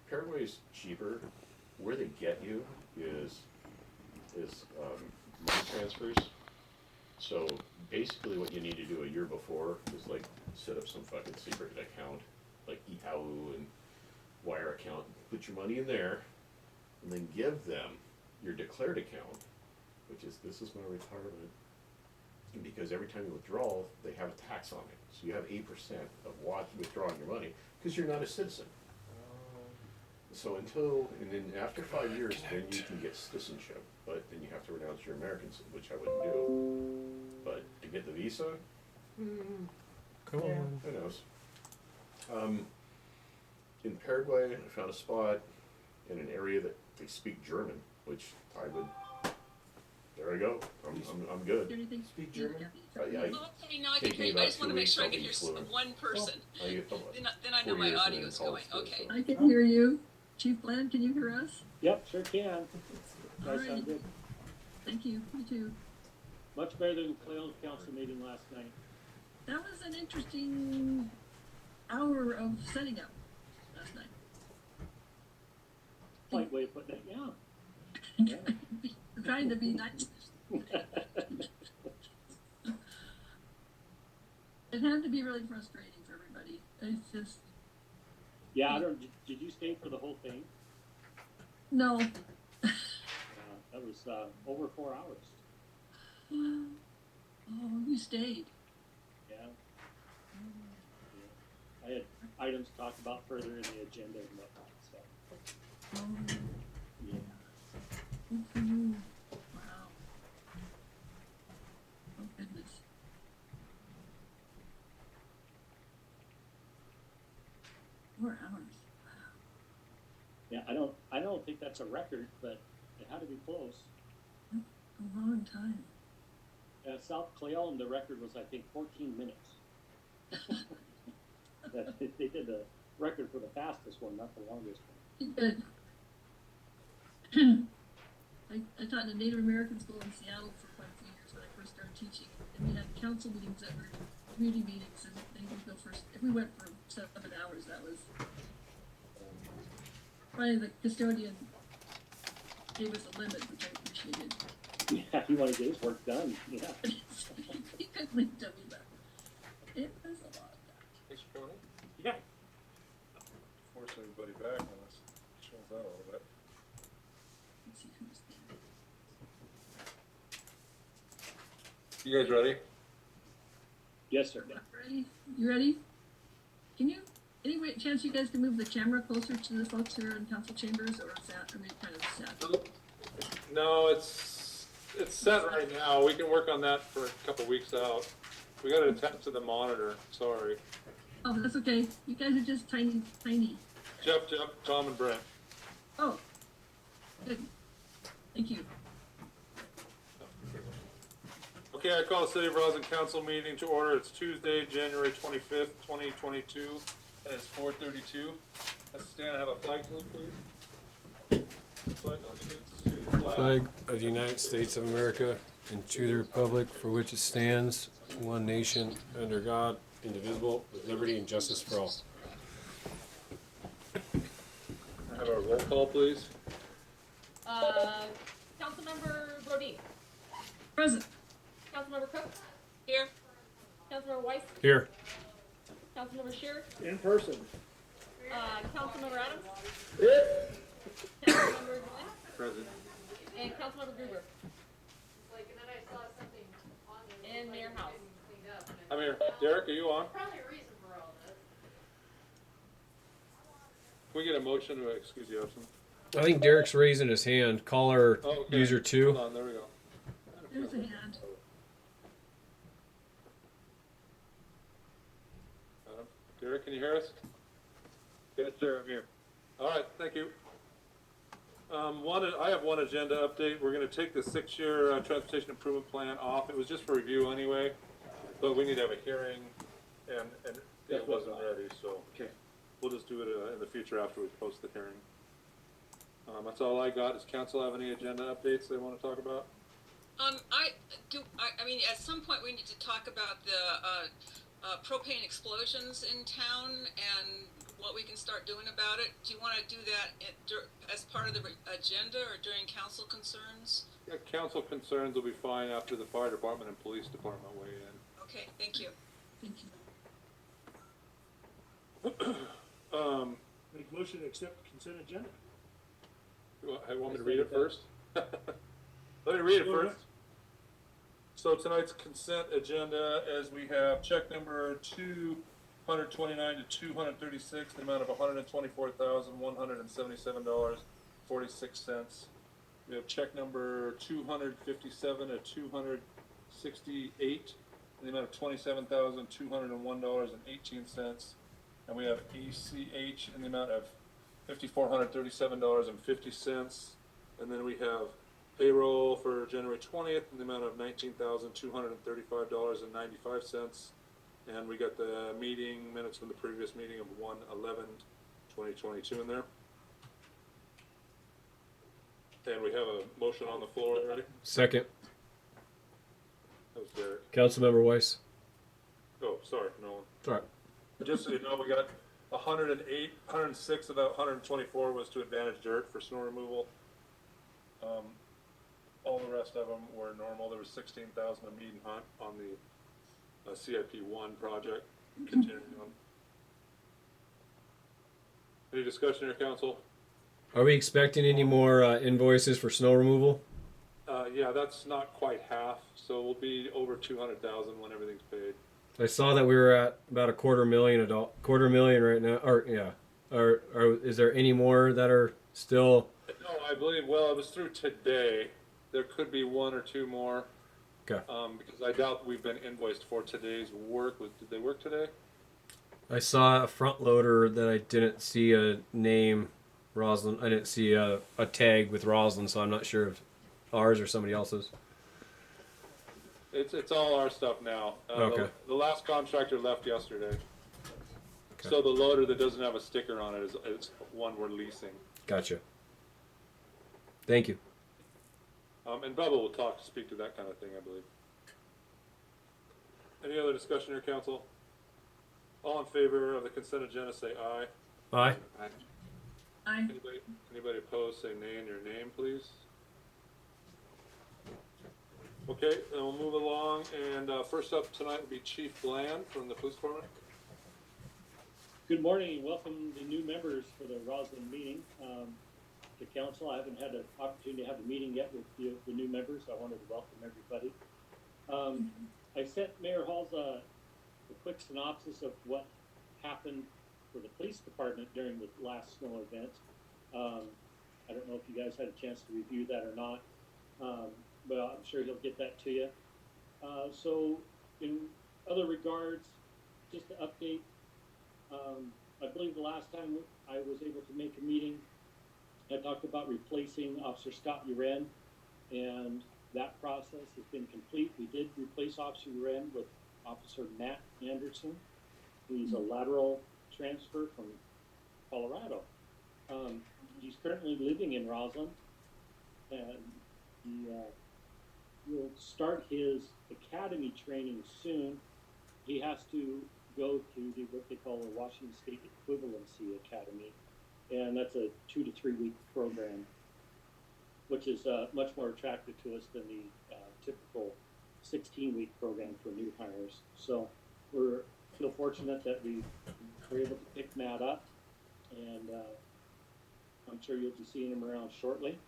Paraguay's cheaper. Where they get you is money transfers. So basically what you need to do a year before is like set up some fucking secret account, like Yahoo and Wire account, put your money in there, and then give them your declared account, which is, this is my retirement, because every time you withdraw, they have a tax on it. So you have 8% of withdrawing your money, because you're not a citizen. So and then after 5 years, then you can get citizenship, but then you have to renounce your American, which I wouldn't do. But to get the visa, Come on. who knows? In Paraguay, I found a spot in an area that they speak German, which I would. There I go. I'm good. Anything? Speak German? Yeah, Okay, now I can hear you. I just want to make sure I can hear one person. Then I know my audio is going. Okay. I can hear you. Chief Bland, can you hear us? Yep, sure can. All Guys right. sound good. Thank you. You too. Much better than Cleo's council meeting last night. That was an interesting hour of setting up last night. Polite way of putting it, yeah. I'm trying to be nice. It had to be really frustrating for everybody. It's just, Yeah, did you stay for the whole thing? no. That was over 4 hours. Oh, you stayed. Yeah. I had items to talk about further in the agenda and whatnot, so. Oh, Yeah. good for you. Wow. Oh, goodness. Four hours. Yeah, I don't think that's a record, but it had to be close. A long time. South Cleon, the record was, I think, 14 minutes. They did the record for the fastest one, not the longest one. Good. I taught in a Native American school in Seattle for quite a few years when I first started teaching. And we had council meetings that were community meetings, and they would go first. If we went for 7 hours, that was probably the custodian gave us a limit, which I appreciated. Yeah, he wanted to get his work done. Yeah. He couldn't tell me that. It was a lot of that. Thanks for coming in. Yeah. Force everybody back on us. Chills out a little bit. Let's see who's there. You guys ready? Yes, sir. Ready? You ready? Can you, any chance you guys can move the camera closer to the folks here in council chambers, or is that, I mean, kind of set? No, it's set right now. We can work on that for a couple weeks out. We got to attach to the monitor. Sorry. Oh, that's okay. You guys are just tiny. Jeff, Tom, and Brent. Oh, good. Thank you. Okay, I call the City of Roslyn Council meeting to order. It's Tuesday, January 25th, 2022, and it's 4:32. Let's stand and have a flag salute, please. Flag of the United States of America and to the republic for which it stands, one nation, under God, indivisible, with liberty and justice for all. Have our roll call, please. Councilmember Brody. Present. Councilmember Cook. Here. Councilmember Weiss. Here. Councilmember Shearer. In person. Councilmember Adams. Yeah. Councilmember Glenn. Present. And Councilmember Gruber. And Mayor House. I'm here. Derek, are you on? Probably a reason for all this. Can we get a motion to excuse the absence? I think Derek's raising his hand. Caller Oh, okay. user 2. Hold on, there we go. There's a hand. Derek, can you hear us? Yes, sir, I'm here. All right, thank you. I have one agenda update. We're going to take the 6-year transportation improvement plan off. It was just for review anyway, but we need to have a hearing, and it wasn't ready, so Okay. we'll just do it in the future after we post the hearing. That's all I got. Does council have any agenda updates they want to talk about? I mean, at some point we need to talk about the propane explosions in town and what we can start doing about it. Do you want to do that as part of the agenda or during council concerns? Yeah, council concerns will be fine after the fire department and police department weigh in. Okay, thank you. Thank you. Make motion to accept consent agenda. You want me to read it first? Let me read it first. So tonight's consent agenda, as we have check number 229 to 236, the amount of $124,177.46. We have check number 257 to 268, in the amount of $27,201.18. And we have ACH in the amount of $5,437.50. And then we have payroll for January 20th in the amount of $19,235.95. And we got the meeting minutes from the previous meeting of 1/11/2022 in there. And we have a motion on the floor already. Second. That was Derek. Councilmember Weiss. Oh, sorry, no. It's all right. Just so you know, we got 106 of that 124 was to Advantage Dirt for snow removal. All the rest of them were normal. There was 16,000 of Mead and Hunt on the CIP 1 project. Continuing on. Any discussion here, council? Are we expecting any more invoices for snow removal? Yeah, that's not quite half, so we'll be over 200,000 when everything's paid. I saw that we were at about a quarter million right now. Or yeah, or is there any more that are still? No, I believe. Well, it was through today. There could be one or two more. Okay. Because I doubt we've been invoiced for today's work. Did they work today? I saw a front loader that I didn't see a name, Roslyn. I didn't see a tag with Roslyn, so I'm not sure if ours or somebody else's. It's all our stuff now. Okay. The last contractor left yesterday. Okay. So the loader that doesn't have a sticker on it is one we're leasing. Gotcha. Thank you. And Bubba will speak to that kind of thing, I believe. Any other discussion here, council? All in favor of the consent agenda, say aye. Aye. Aye. Anybody opposed, say nay in your name, please. Okay, then we'll move along, and first up tonight will be Chief Bland from the police department. Good morning and welcome the new members for the Roslyn meeting. To council, I haven't had an opportunity to have a meeting yet with the new members, so I wanted to welcome everybody. I sent Mayor Halls a quick synopsis of what happened for the police department during the last snow event. I don't know if you guys had a chance to review that or not, but I'm sure he'll get that to you. So in other regards, just to update, I believe the last time I was able to make a meeting, I talked about replacing Officer Scott Uren, and that process has been complete. We did replace Officer Uren with Officer Matt Anderson. He's a lateral transfer from Colorado. He's currently living in Roslyn, and he will start his academy training soon. He has to go to what they call the Washington State Equivalency Academy, and that's a 2 to 3 week program, which is much more attractive to us than the typical 16-week program for new hires. So we feel fortunate that we were able to pick Matt up, and I'm sure you'll be seeing him around shortly.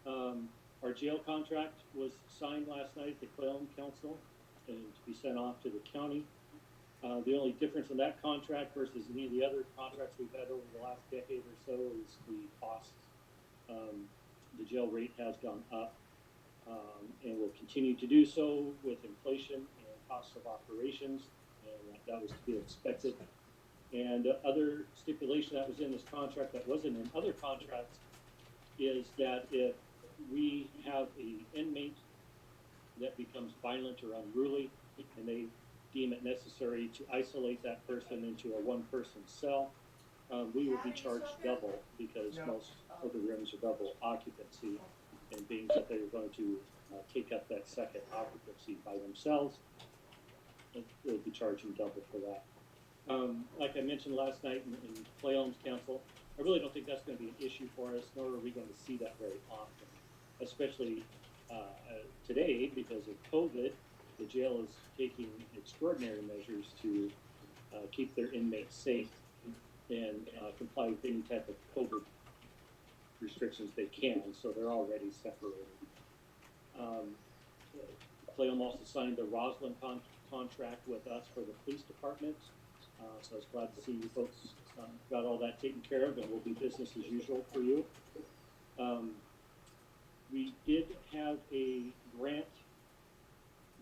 Our jail contract was signed last night at the Clallam Council and to be sent off to the county. The only difference in that contract versus any of the other contracts we've had over the last decade or so is the cost. The jail rate has gone up and will continue to do so with inflation and costs of operations, and that was to be expected. And other stipulation that was in this contract that wasn't in other contracts is that if we have an inmate that becomes violent or unruly and they deem it necessary to isolate that person into a one-person cell, we will be charged double because most of the rooms are double occupancy, and being that they're going to take up that second occupancy by themselves. we'll be charging double for that. Like I mentioned last night in Clay Elms Council, I really don't think that's going to be an issue for us, nor are we going to see that very often, especially today because of COVID. The jail is taking extraordinary measures to keep their inmates safe and comply with any type of COVID restrictions they can, so they're already separated. Clayholm also signed the Roslyn contract with us for the police department, so I was glad to see you folks got all that taken care of, and will be business as usual for you. We did have a grant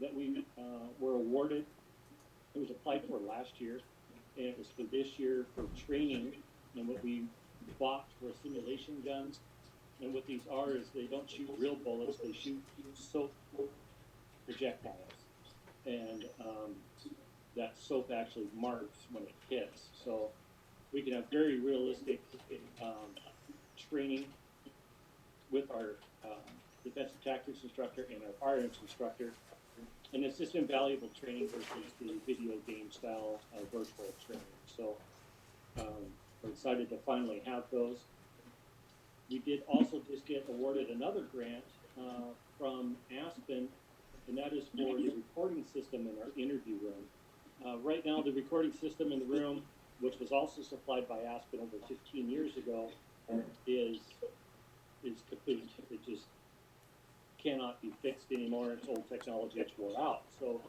that we were awarded. It was applied for last year, and it was for this year for training. And what we bought were simulation guns. And what these are is they don't shoot real bullets; they shoot soap projectiles, and that soap actually marks when it hits. So we can have very realistic training with our defensive tactics instructor and our firearms instructor. And it's just invaluable training versus the video game style virtual training. So we're excited to finally have those. We did also just get awarded another grant from Aspen, and that is for the recording system in our interview room. Right now, the recording system in the room, which was also supplied by Aspen over 15 years ago, is complete. It just cannot be fixed anymore. It's old technology. It's wore out. So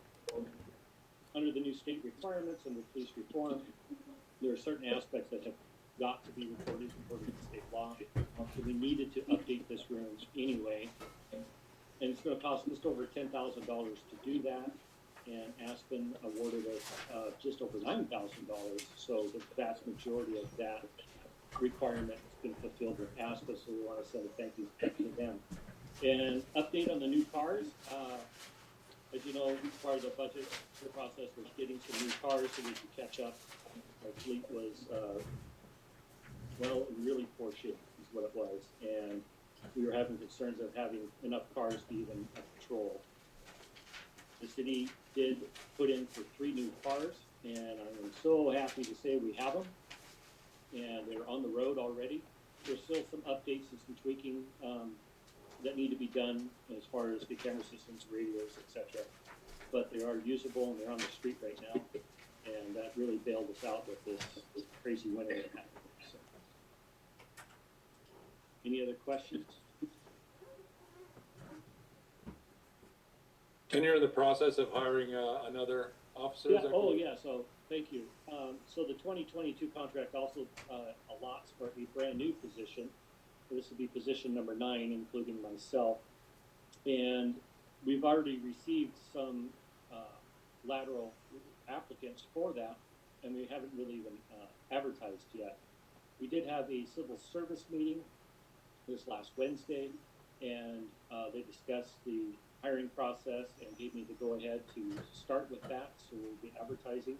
under the new state requirements and the police reform, there are certain aspects that have got to be recorded according to state law. So we needed to update this room anyway. And it's going to cost just over $10,000 to do that. And Aspen awarded us just over $9,000. So the vast majority of that requirement has been fulfilled with Aspen. So we want to send a thank you to them. And update on the new cars. As you know, part of the budget process was getting some new cars so we could catch up. Our fleet was, in really poor shape is what it was. And we were having concerns of having enough cars to even patrol. The city did put in for 3 new cars, and I'm so happy to say we have them. And they're on the road already. There's still some updates and some tweaking that need to be done as far as the camera systems, radios, etc. But they are usable and they're on the street right now. And that really bailed us out with this crazy winter that happened. So. Any other questions? And you're in the process of hiring another officer? Yeah. Oh, yeah. So thank you. So the 2022 contract also allots for a brand new position. This will be position number 9, including myself. And we've already received some lateral applicants for that, and we haven't really even advertised yet. We did have a civil service meeting this last Wednesday, and they discussed the hiring process and gave me the go-ahead to start with that. So we'll be advertising.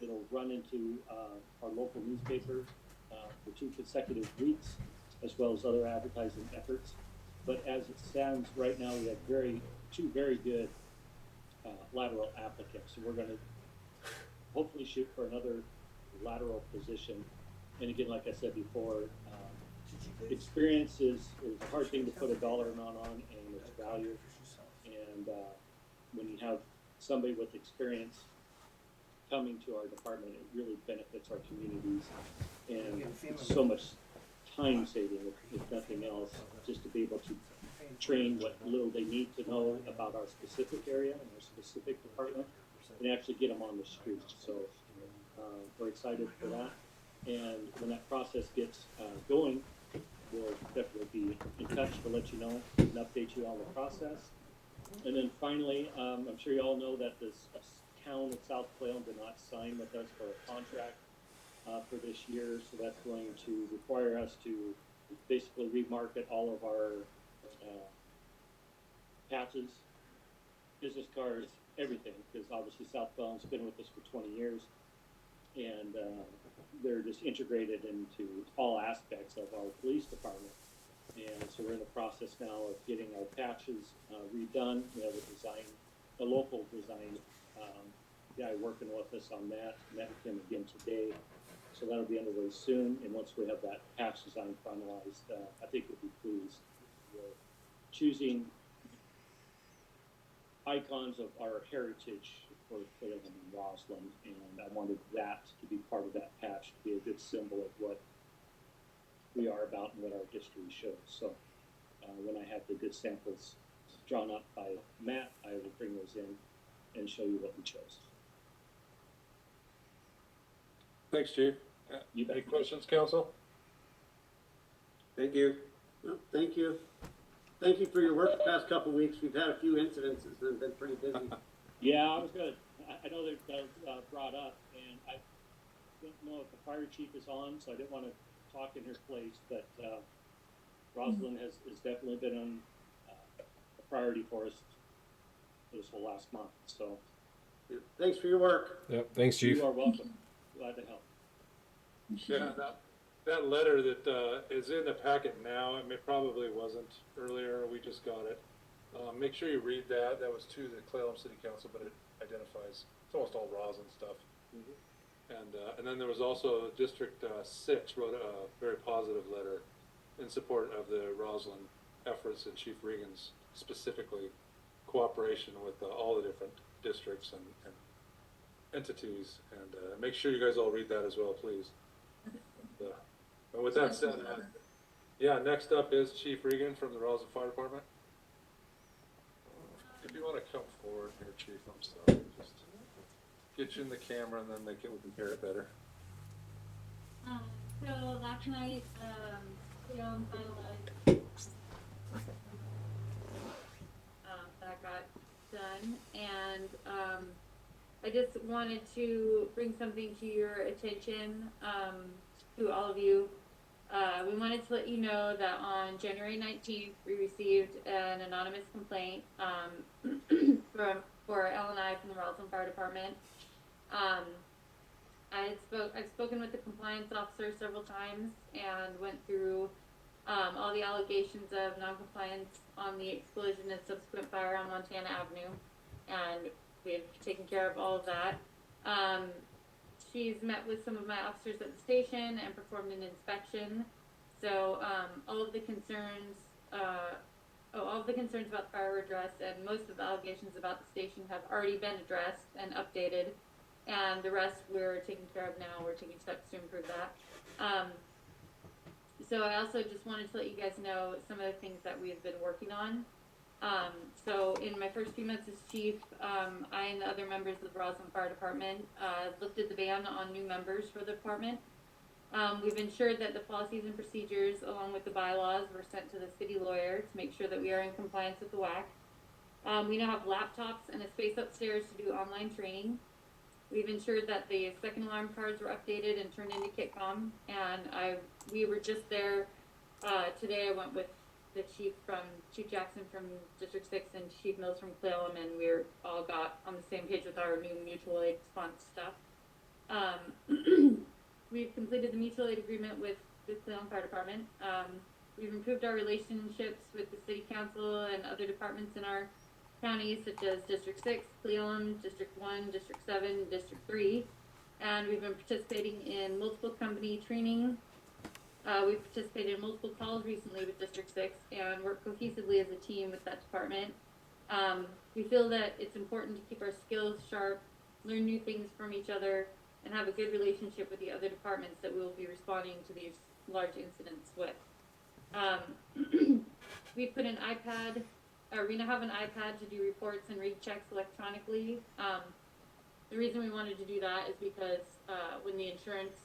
It'll run into our local newspaper for 2 consecutive weeks, as well as other advertising efforts. But as it stands right now, we have 2 very good lateral applicants. So we're going to hopefully shoot for another lateral position. And again, like I said before, experience is a hard thing to put a dollar amount on, and its value. And when you have somebody with experience coming to our department, it really benefits our communities, and so much time saving, if nothing else, just to be able to train what little they need to know about our specific area and our specific department, and actually get them on the street. So we're excited for that. And when that process gets going, we'll definitely be in touch to let you know and update you on the process. And then finally, I'm sure you all know that this town of South Clayholm did not sign with us for a contract for this year, so that's going to require us to basically remarket all of our patches, business cards, everything, because obviously South Clayholm's been with us for 20 years, and they're just integrated into all aspects of our police department. And so we're in the process now of getting our patches redone. We have a local design guy working with us on that. Met with him again today. So that'll be underway soon. And once we have that patch design finalized, I think you'll be pleased. We're choosing icons of our heritage for Cleveland and Roslyn, and I wanted that to be part of that patch, to be a good symbol of what we are about and what our history shows. So when I have the good samples drawn up by Matt, I will bring those in and show you what we chose. Thanks, Chief. You bet. Any questions, council? Thank you. No, thank you. Thank you for your work the past couple of weeks. We've had a few incidences and been pretty busy. Yeah, I was gonna. I know that was brought up, and I don't know if the fire chief is on, so I didn't want to talk in her place. But Rosalind has definitely been on a priority for us this whole last month. So Thanks for your work. Yep. Thanks, Chief. you are welcome. Glad to help. Yeah, that letter that is in the packet now, I mean, it probably wasn't earlier, we just got it. Make sure you read that. That was to the Clallam City Council, but it identifies, it's almost all Roslyn stuff. And then there was also District 6 wrote a very positive letter in support of the Roslyn efforts and Chief Regan's specifically cooperation with all the different districts and entities. And make sure you guys all read that as well, please. And with that said, yeah, next up is Chief Regan from the Roslyn Fire Department. If you want to come forward here, Chief, I'm sorry. Just get you in the camera and then we can hear it better. So last night, we all finalized, that got done, and, I just wanted to bring something to your attention, to all of you. We wanted to let you know that on January 19th, we received an anonymous complaint for L&I from the Roslyn Fire Department. I've spoken with the compliance officer several times and went through all the allegations of noncompliance on the explosion and subsequent fire on Montana Avenue, and we've taken care of all of that. She's met with some of my officers at the station and performed an inspection. So all of the concerns about the fire were addressed, and most of the allegations about the station have already been addressed and updated. And the rest we're taking care of now. We're taking steps to improve that. So I also just wanted to let you guys know some of the things that we've been working on. So in my first few months as chief, I and the other members of the Roslyn Fire Department lifted the ban on new members for the department. We've ensured that the policies and procedures, along with the bylaws, were sent to the city lawyer to make sure that we are in compliance with the WAC. We now have laptops and a space upstairs to do online training. We've ensured that the second alarm cards were updated and turned into KitCom, and we were just there today. I went with the Chief Jackson from District 6 and Chief Mills from Clallam, and we all got on the same page with our new mutual aid response stuff. We've completed the mutual aid agreement with the Clallam Fire Department. We've improved our relationships with the City Council and other departments in our counties, such as District 6, Clallam, District 1, District 7, District 3. And we've been participating in multiple company training. We've participated in multiple calls recently with District 6 and work cohesively as a team with that department. We feel that it's important to keep our skills sharp, learn new things from each other, and have a good relationship with the other departments that we will be responding to these large incidents with. We put an iPad, we now have an iPad to do reports and read checks electronically. The reason we wanted to do that is because when the insurance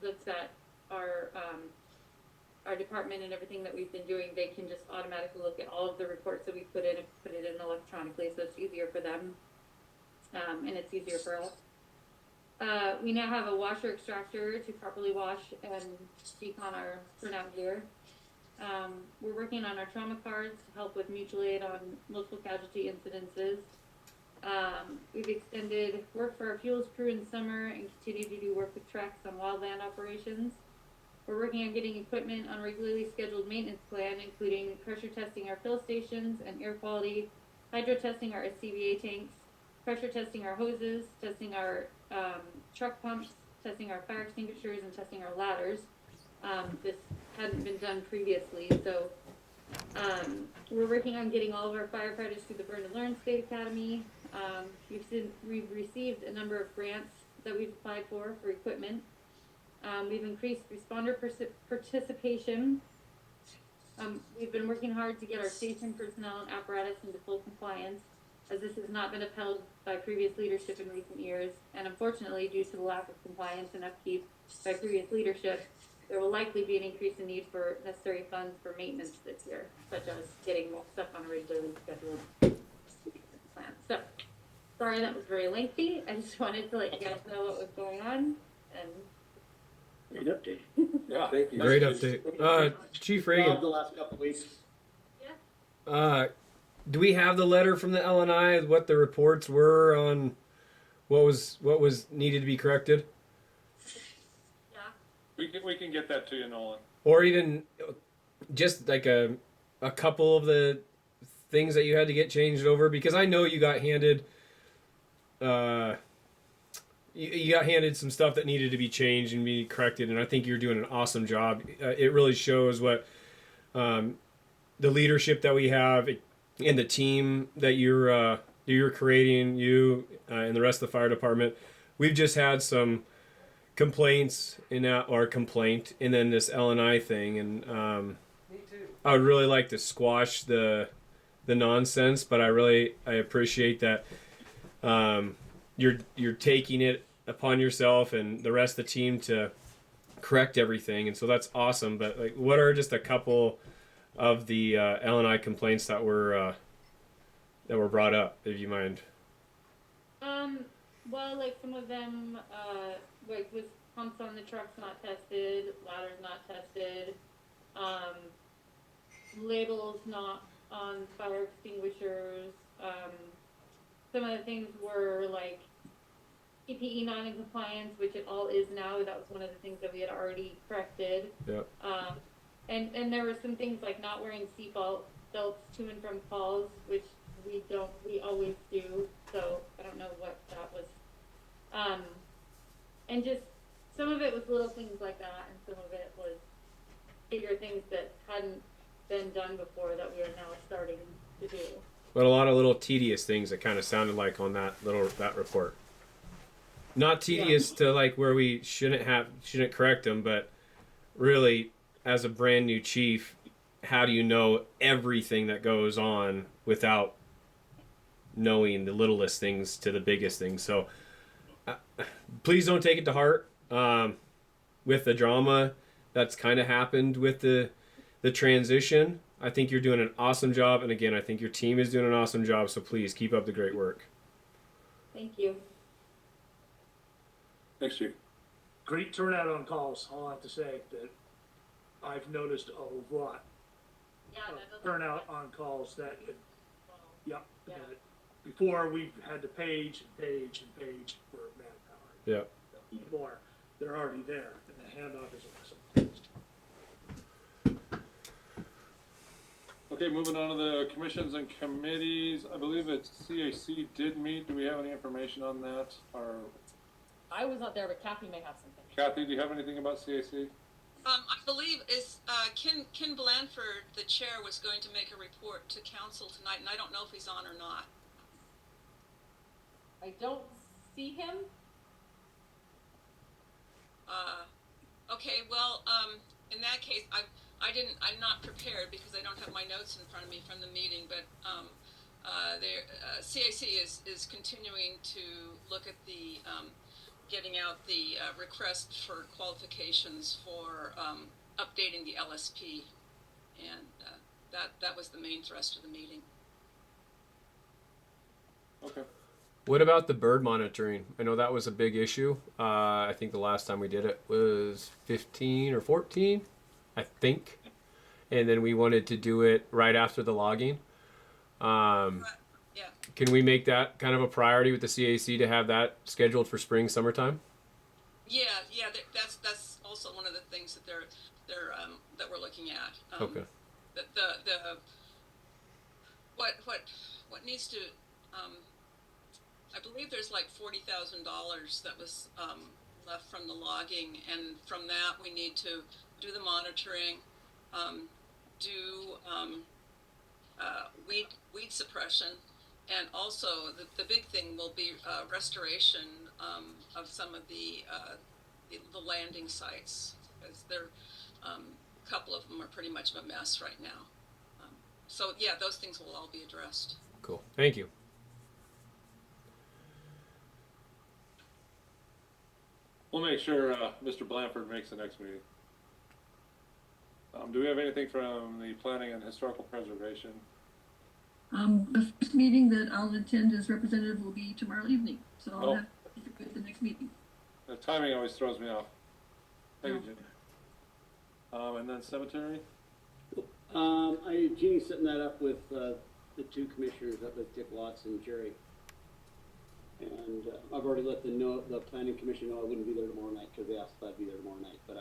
looks at our department and everything that we've been doing, they can just automatically look at all of the reports that we put in and put it in electronically, so it's easier for them, and it's easier for us. We now have a washer extractor to properly wash and decon our turnout gear. We're working on our trauma cards to help with mutual aid on multiple casualty incidences. We've extended work for our fuels crew in summer and continue to do work with tracks on wildland operations. We're working on getting equipment on a regularly scheduled maintenance plan, including pressure testing our fill stations and air quality, hydro testing our SCBA tanks, pressure testing our hoses, testing our truck pumps, testing our fire extinguishers, and testing our ladders. This hadn't been done previously, so we're working on getting all of our firefighters through the Burn to Learn State Academy. We've received a number of grants that we've applied for equipment. We've increased responder participation. We've been working hard to get our station personnel and apparatus into full compliance, as this has not been upheld by previous leadership in recent years, and unfortunately, due to the lack of compliance and upkeep by previous leadership, there will likely be an increase in need for necessary funds for maintenance this year, such as getting more stuff on a regularly scheduled plan. So, sorry that was very lengthy. I just wanted to let you guys know what was going on, and Great update. Yeah, thank you. Great update. Chief Reagan, The last couple of weeks. do we have the letter from the LNI? What the reports were on what was needed to be corrected, yeah. We can get that to you, Nolan. or even just like a couple of the things that you had to get changed over? Because I know you got handed. You got handed some stuff that needed to be changed and be corrected, and I think you're doing an awesome job. It really shows what the leadership that we have and the team that you're creating, you and the rest of the fire department. We've just had some complaints and then this LNI thing, and Me too. I would really like to squash the nonsense, but I appreciate that you're taking it upon yourself and the rest of the team to correct everything, and so that's awesome. But like, what are just a couple of the LNI complaints that were brought up, if you mind? Well, like some of them, like with pumps on the trucks not tested, ladders not tested, labels not on fire extinguishers. Some of the things were like PPE not in compliance, which it all is now. That was one of the things that we had already corrected. Yep. And there were some things like not wearing seat belts to and from calls, which we always do. So I don't know what that was. And just some of it was little things like that, and some of it was bigger things that hadn't been done before that we are now starting to do. But a lot of little tedious things that kind of sounded like on that report. Not tedious to like where we shouldn't correct them, but really, as a brand new chief, how do you know everything that goes on without knowing the littlest things to the biggest things? So please don't take it to heart with the drama that's kind of happened with the transition. I think you're doing an awesome job, and again, I think your team is doing an awesome job, so please keep up the great work. Thank you. Thanks, Chief. Great turnout on calls, all I have to say, that I've noticed a lot Yeah, of that doesn't turnout on calls that, Yeah. that before we've had to page and page and page for manpower. Yeah. More, they're already there, and the handoff is awesome. Okay, moving on to the commissions and committees. I believe that CAC did meet. Do we have any information on that? Or I was not there, but Kathy may have something. Kathy, do you have anything about CAC? I believe Ken Blanford, the chair, was going to make a report to council tonight, and I don't know if he's on or not. I don't see him. Okay, well, in that case, I'm not prepared because I don't have my notes in front of me from the meeting, but CAC is continuing to look at the getting out the request for qualifications for updating the LSP, and that was the main thrust of the meeting. Okay. What about the bird monitoring? I know that was a big issue. I think the last time we did it was 15 or 14, I think. And then we wanted to do it right after the logging. Yeah. Can we make that kind of a priority with the CAC to have that scheduled for spring, summertime? Yeah. That's also one of the things that they're that we're looking at. Okay. What needs to I believe there's like $40,000 that was left from the logging, and from that we need to do the monitoring, do weed suppression, and also the big thing will be restoration of some of the landing sites, because they're a couple of them are pretty much of a mess right now. So yeah, those things will all be addressed. Cool. Thank you. We'll make sure Mr. Blanford makes the next meeting. Do we have anything from the Planning and Historical Preservation? The first meeting that I'll attend as representative will be tomorrow evening, so I'll Oh. have to be at the next meeting. The timing always throws me off. Thank you, No. Jenny. And then cemetery? Jeannie's setting that up with, the two commissioners, that with Dick Watts and Jerry. And, I've already let the planning commission know I wouldn't be there tomorrow night, cause they asked if I'd be there tomorrow night, but